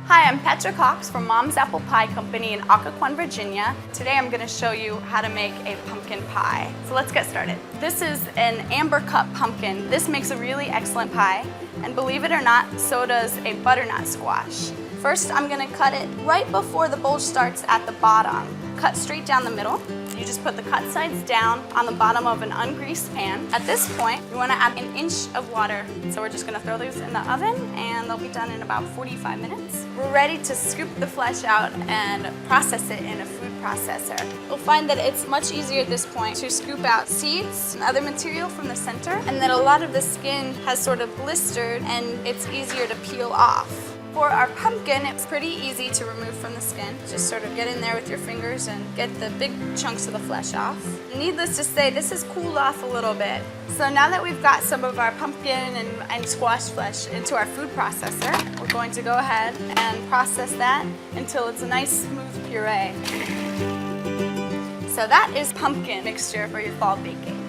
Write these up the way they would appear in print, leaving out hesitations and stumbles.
Hi, I'm Petra Cox from Mom's Apple Pie Company in Occoquan, Virginia. Today I'm going to show you how to make a pumpkin pie. So let's get started. This is an amber cup pumpkin. This makes a really excellent pie, and believe it or not, so does a butternut squash. First, I'm going to cut it right before the bulge starts at the bottom. Cut straight down the middle. You just put the cut sides down on the bottom of an ungreased pan. At this point, you want to add 1 inch of water. So we're just going to throw these in the oven and they'll be done in about 45 minutes. We're ready to scoop the flesh out and process it in a food processor. You'll find that it's much easier at this point to scoop out seeds and other material from the center, and that a lot of the skin has sort of blistered and it's easier to peel off. For our pumpkin, it's pretty easy to remove from the skin. Just sort of get in there with your fingers and get the big chunks of the flesh off. Needless to say, this has cooled off a little bit. So now that we've got some of our pumpkin and squash flesh into our food processor, we're going to go ahead and process that until it's a nice smooth puree. So that is pumpkin mixture for your fall baking.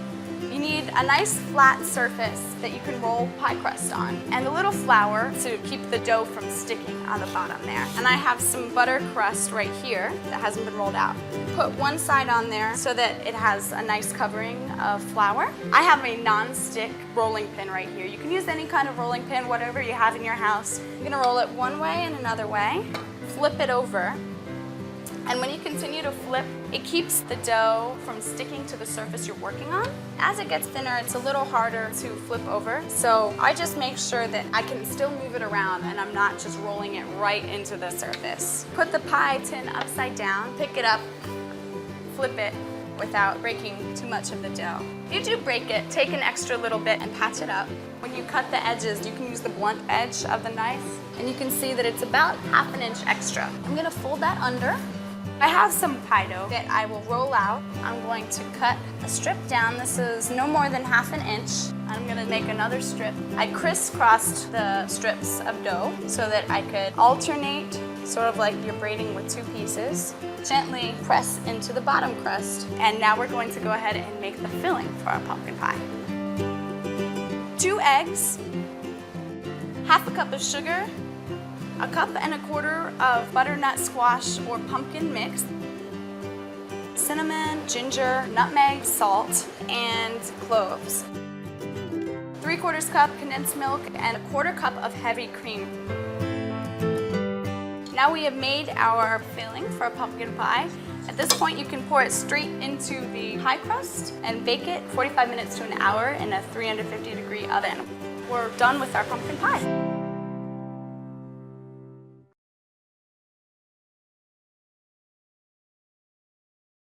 You need a nice flat surface that you can roll pie crust on, and a little flour to keep the dough from sticking on the bottom there. And I have some butter crust right here that hasn't been rolled out. Put one side on there so that it has a nice covering of flour. I have a non-stick rolling pin right here. You can use any kind of rolling pin, whatever you have in your house. You're gonna roll it one way and another way, flip it over. And when you continue to flip, it keeps the dough from sticking to the surface you're working on. As it gets thinner, it's a little harder to flip over. So I just make sure that I can still move it around and I'm not just rolling it right into the surface. Put the pie tin upside down, pick it up, flip it without breaking too much of the dough. If you do break it, take an extra little bit and patch it up. When you cut the edges, you can use the blunt edge of the knife, and you can see that it's about 1/2 inch extra. I'm gonna fold that under. I have some pie dough that I will roll out. I'm going to cut a strip down. This is no more than 1/2 inch. I'm gonna make another strip. I crisscrossed the strips of dough so that I could alternate, sort of like you're braiding with 2 pieces. Gently press into the bottom crust. And now we're going to go ahead and make the filling for our pumpkin pie. 2 eggs, 1/2 cup of sugar, 1 1/4 cup of butternut squash or pumpkin mix, cinnamon, ginger, nutmeg, salt, and cloves. 3/4 cup condensed milk and 1/4 cup of heavy cream. Now we have made our filling for a pumpkin pie. At this point, you can pour it straight into the pie crust and bake it 45 minutes to an hour in a 350-degree oven. We're done with our pumpkin pie.